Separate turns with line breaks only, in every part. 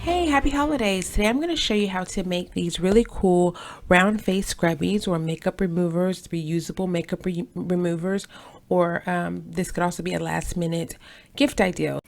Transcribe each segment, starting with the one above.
Hey, happy holidays. Today I'm going to show you how to make these really cool round face scrubbies or makeup removers, reusable makeup removers, or this could also be a last minute gift idea.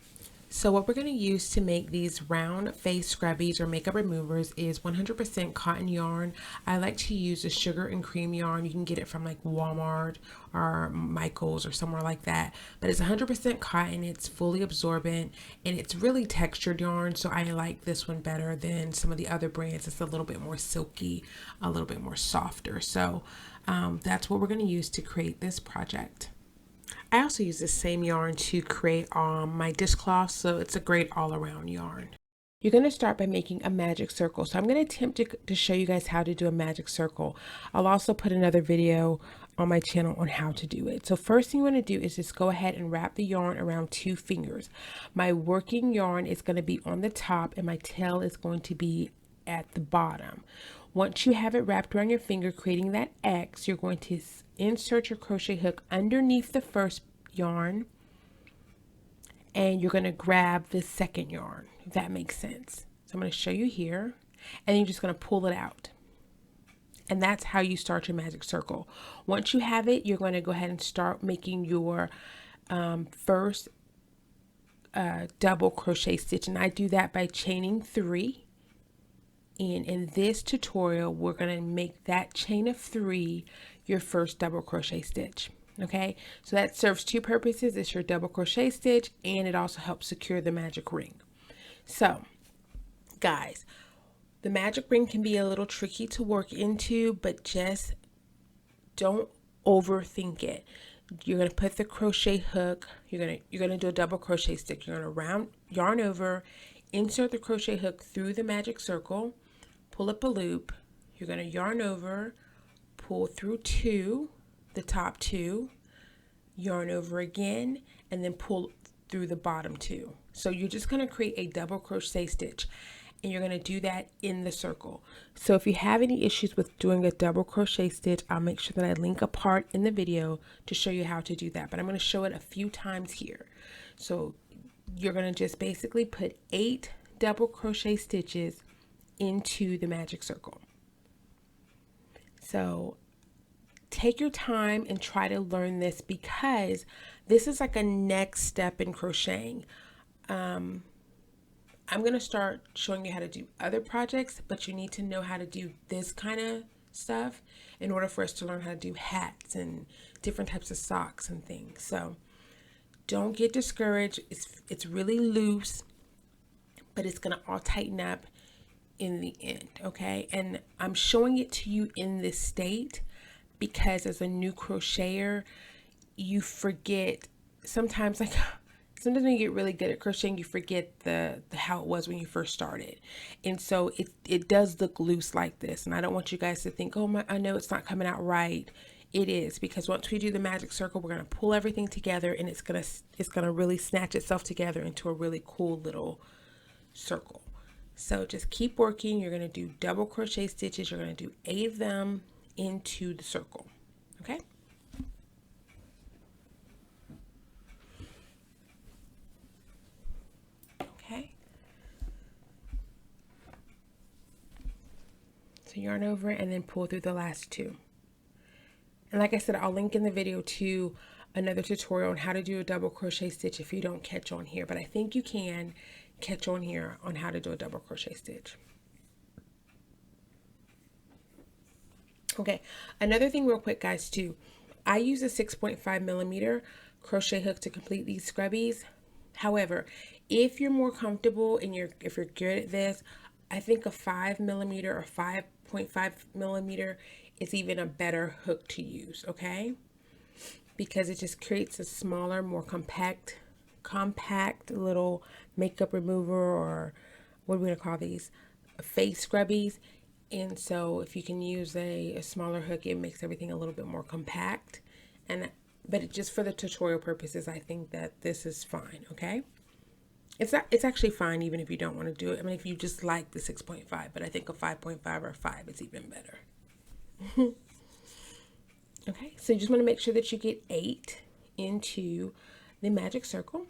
So what we're going to use to make these round face scrubbies or makeup removers is 100% cotton yarn. I like to use a sugar and cream yarn. You can get it from like Walmart or Michael's or somewhere like that. But it's 100% cotton, it's fully absorbent, and it's really textured yarn. So I like this one better than some of the other brands. It's a little bit more silky, a little bit more softer. So that's what we're going to use to create this project. I also use the same yarn to create my dishcloth, so it's a great all-around yarn. You're going to start by making a magic circle. So I'm going to attempt to show you guys how to do a magic circle. I'll also put another video on my channel on how to do it. So first thing you want to do is just go ahead and wrap the yarn around 2 fingers. My working yarn is going to be on the top and my tail is going to be at the bottom. Once you have it wrapped around your finger, creating that X, you're going to insert your crochet hook underneath the first yarn and you're going to grab the second yarn, if that makes sense. So I'm going to show you here, and you're just going to pull it out. And that's how you start your magic circle. Once you have it, you're going to go ahead and start making your first double crochet stitch, and I do that by chaining 3. And in this tutorial, we're going to make that chain of 3 your first double crochet stitch. Okay, so that serves 2 purposes. It's your double crochet stitch and it also helps secure the magic ring. So guys, the magic ring can be a little tricky to work into, but just don't overthink it. You're going to put the crochet hook, you're going to do a double crochet stitch. You're going to yarn over, insert the crochet hook through the magic circle, pull up a loop, you're going to yarn over, pull through 2, the top 2, yarn over again, and then pull through the bottom 2. So you're just going to create a double crochet stitch, and you're going to do that in the circle. So if you have any issues with doing a double crochet stitch, I'll make sure that I link a part in the video to show you how to do that, but I'm going to show it a few times here. So you're going to just basically put 8 double crochet stitches into the magic circle. So take your time and try to learn this, because this is like a next step in crocheting. I'm going to start showing you how to do other projects, but you need to know how to do this kind of stuff in order for us to learn how to do hats and different types of socks and things. So don't get discouraged. It's really loose, but it's going to all tighten up in the end. Okay, and I'm showing it to you in this state because as a new crocheter, you forget sometimes, like sometimes when you get really good at crocheting, you forget the how it was when you first started. And so it does look loose like this, and I don't want you guys to think, oh my, I know it's not coming out right. It is, because once we do the magic circle, we're going to pull everything together, and it's going to really snatch itself together into a really cool little circle. So just keep working. You're going to do double crochet stitches. You're going to do 8 of them into the circle. Okay? Okay. So yarn over and then pull through the last 2. And like I said, I'll link in the video to another tutorial on how to do a double crochet stitch if you don't catch on here, but I think you can catch on here on how to do a double crochet stitch. Okay, another thing real quick, guys, too. I use a 6.5 millimeter crochet hook to complete these scrubbies. However, if you're more comfortable and if you're good at this, I think a 5 millimeter or 5.5 millimeter is even a better hook to use, okay? Because it just creates a smaller, more compact little makeup remover, or what are we gonna call these? Face scrubbies. And so if you can use a smaller hook, it makes everything a little bit more compact. But just for the tutorial purposes, I think that this is fine, okay? It's actually fine even if you don't want to do it. I mean, if you just like the 6.5, but I think a 5.5 or 5 is even better. Okay, so you just want to make sure that you get 8 into the magic circle.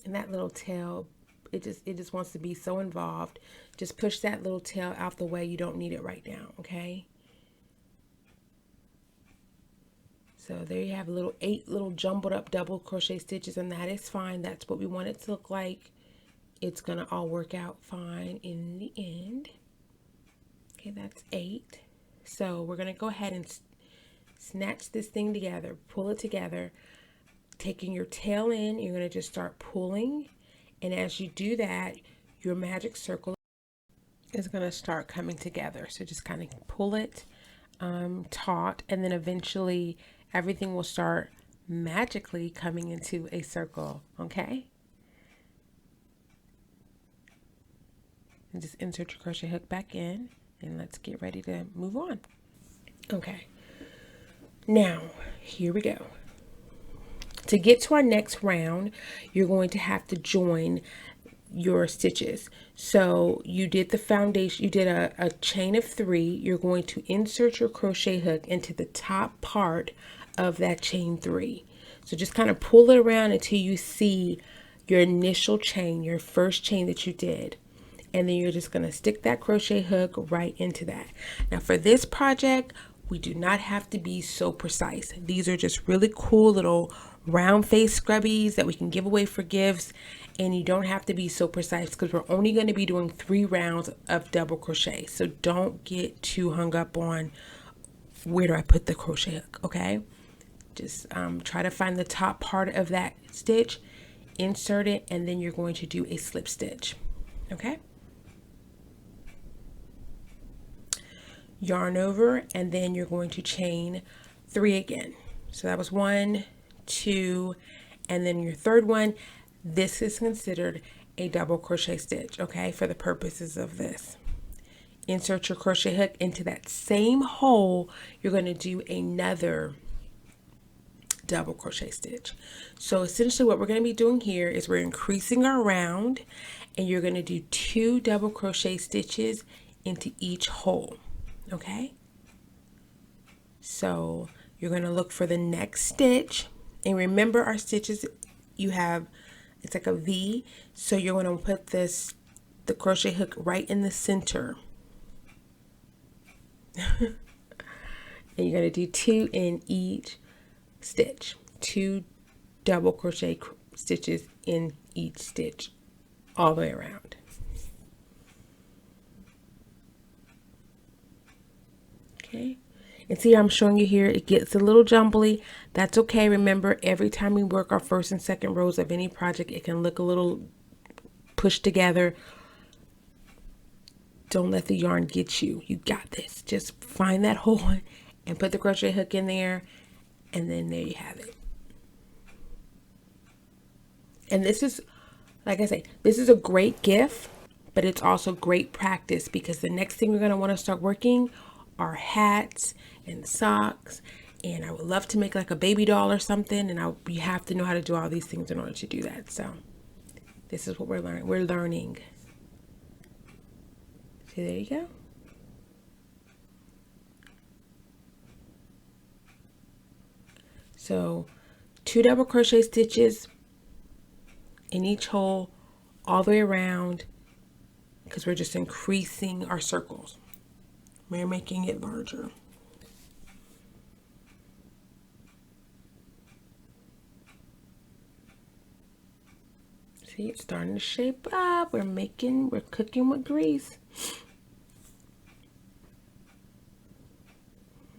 And that little tail, it just wants to be so involved. Just push that little tail out the way. You don't need it right now, okay? So there you have 8 little jumbled up double crochet stitches, and that is fine. That's what we want it to look like. It's gonna all work out fine in the end. Okay, that's 8. So we're gonna go ahead and snatch this thing together, pull it together, taking your tail in. You're gonna just start pulling, and as you do that, your magic circle is gonna start coming together. So just kind of pull it taut, and then eventually everything will start magically coming into a circle. Okay, and just insert your crochet hook back in, and let's get ready to move on. Okay, now here we go. To get to our next round, you're going to have to join your stitches. So you did the foundation, you did a chain of 3. You're going to insert your crochet hook into the top part of that chain 3. So just kind of pull it around until you see your initial chain, your first chain that you did. And then you're just going to stick that crochet hook right into that. Now for this project, we do not have to be so precise. These are just really cool little round face scrubbies that we can give away for gifts, and you don't have to be so precise because we're only going to be doing 3 rounds of double crochet. So don't get too hung up on where do I put the crochet hook, okay? Just try to find the top part of that stitch, insert it, and then you're going to do a slip stitch, okay? Yarn over, and then you're going to chain 3 again. So that was 1, 2, and then your third one. This is considered a double crochet stitch, okay, for the purposes of this. Insert your crochet hook into that same hole. You're going to do another double crochet stitch. So essentially what we're going to be doing here is we're increasing our round, and you're going to do 2 double crochet stitches into each hole. Okay, so you're going to look for the next stitch, and remember our stitches, you have, it's like a V, so you're going to put the crochet hook right in the center. And you're going to do 2 in each stitch, 2 double crochet stitches in each stitch all the way around. Okay, and see, I'm showing you here, it gets a little jumbly. That's okay. Remember, every time we work our first and second rows of any project, it can look a little pushed together. Don't let the yarn get you. You got this. Just find that hole and put the crochet hook in there, and then there you have it. And this is, like I say, this is a great gift, but it's also great practice, because the next thing we're going to want to start working are hats and socks, and I would love to make like a baby doll or something, and you have to know how to do all these things in order to do that. So this is what we're learning. We're learning. See, there you go. So 2 double crochet stitches in each hole all the way around, because we're just increasing our circles. We're making it larger. See, it's starting to shape up. We're cooking with grease.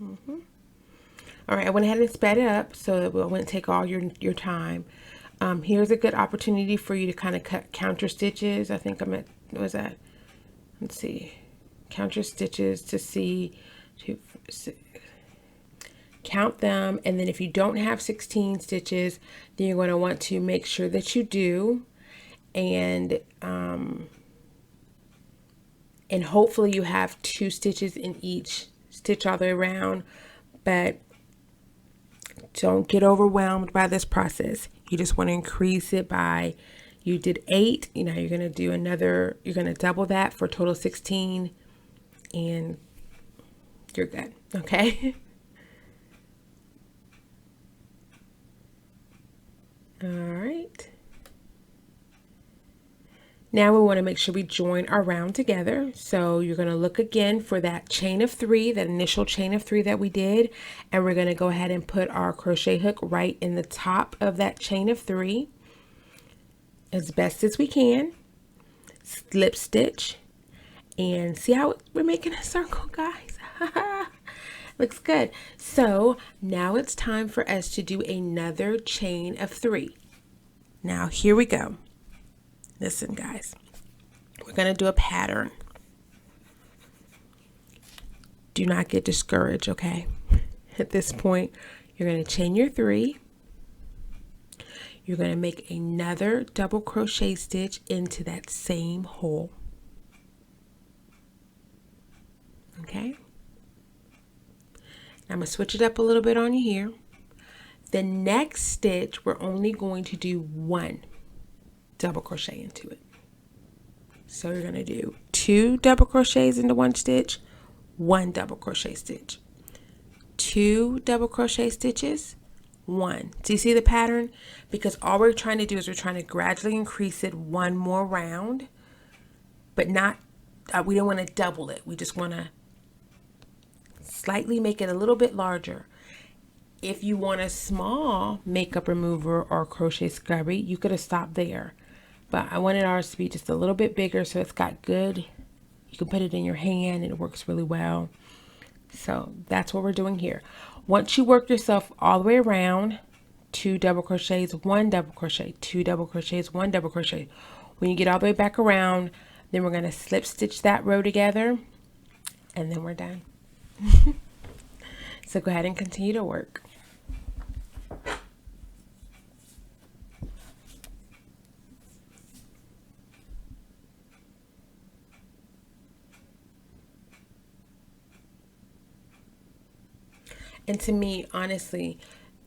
All right, I went ahead and sped it up so that it wouldn't take all your time. Here's a good opportunity for you to kind of cut counter stitches. I think I'm at, what was that? Let's see. Count your stitches to see, count them, and then if you don't have 16 stitches, then you're going to want to make sure that you do, and hopefully you have 2 stitches in each stitch all the way around. But don't get overwhelmed by this process. You just want to increase it by, you did 8, you know, you're going to do another, you're going to double that for a total 16, and you're good. Okay. All right. Now we want to make sure we join our round together. So you're going to look again for that chain of 3, that initial chain of 3 that we did. And we're going to go ahead and put our crochet hook right in the top of that chain of 3 as best as we can. Slip stitch. And see how we're making a circle, guys? Looks good. So now it's time for us to do another chain of 3. Now here we go. Listen, guys, we're going to do a pattern. Do not get discouraged, okay? At this point, you're going to chain your 3. You're going to make another double crochet stitch into that same hole. Okay? Now I'm going to switch it up a little bit on you here. The next stitch, we're only going to do 1 double crochet into it. So you're going to do 2 double crochets into 1 stitch, 1 double crochet stitch, 2 double crochet stitches, 1. Do you see the pattern? Because all we're trying to do is we're trying to gradually increase it 1 more round, but not, we don't want to double it. We just want to slightly make it a little bit larger. If you want a small makeup remover or crochet scrubby, you could have stopped there. But I wanted ours to be just a little bit bigger so it's got good, you can put it in your hand and it works really well. So that's what we're doing here. Once you work yourself all the way around, 2 double crochets, 1 double crochet, 2 double crochets, 1 double crochet. When you get all the way back around, then we're going to slip stitch that row together and then we're done. So go ahead and continue to work. And to me, honestly,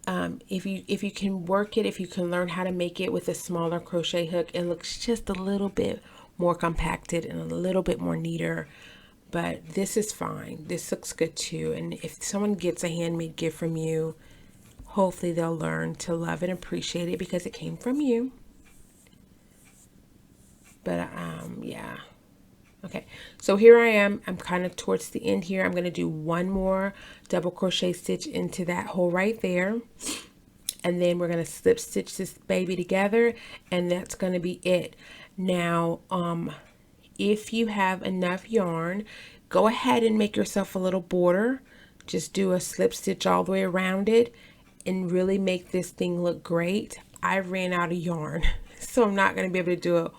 if you can work it, if you can learn how to make it with a smaller crochet hook, it looks just a little bit more compacted and a little bit more neater. But this is fine. This looks good too. And if someone gets a handmade gift from you, hopefully they'll learn to love and appreciate it because it came from you. But yeah. Okay, so here I am. I'm kind of towards the end here. I'm going to do 1 more double crochet stitch into that hole right there. And then we're going to slip stitch this baby together and that's going to be it. Now, if you have enough yarn, go ahead and make yourself a little border. Just do a slip stitch all the way around it and really make this thing look great. I ran out of yarn, so I'm not going to be able to do it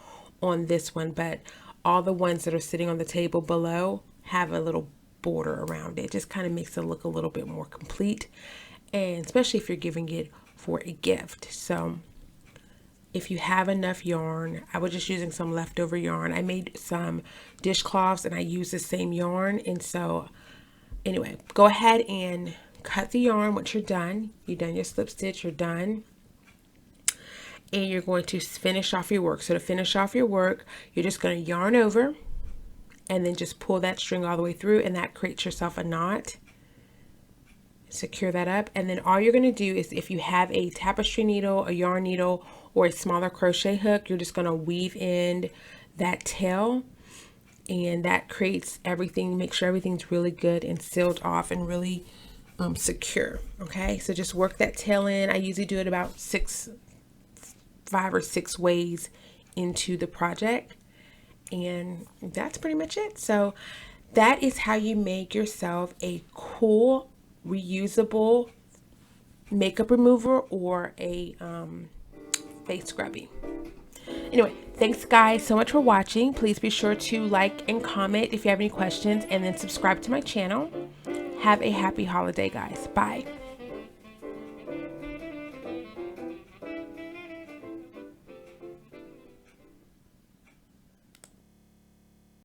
on this one, but all the ones that are sitting on the table below have a little border around it. Just kind of makes it look a little bit more complete, and especially if you're giving it for a gift. So if you have enough yarn, I was just using some leftover yarn. I made some dishcloths and I used the same yarn. And so anyway, go ahead and cut the yarn once you're done. You've done your slip stitch, you're done. And you're going to finish off your work. So to finish off your work, you're just going to yarn over and then just pull that string all the way through, and that creates yourself a knot. Secure that up, and then all you're going to do is, if you have a tapestry needle, a yarn needle, or a smaller crochet hook, you're just going to weave in that tail, and that creates everything. Make sure everything's really good and sealed off and really secure. Okay, so just work that tail in. I usually do it about 5 or 6 ways into the project, and that's pretty much it. So that is how you make yourself a cool reusable makeup remover or a face scrubby. Anyway, thanks guys so much for watching. Please be sure to like and comment if you have any questions, and then subscribe to my channel. Have a happy holiday, guys. Bye.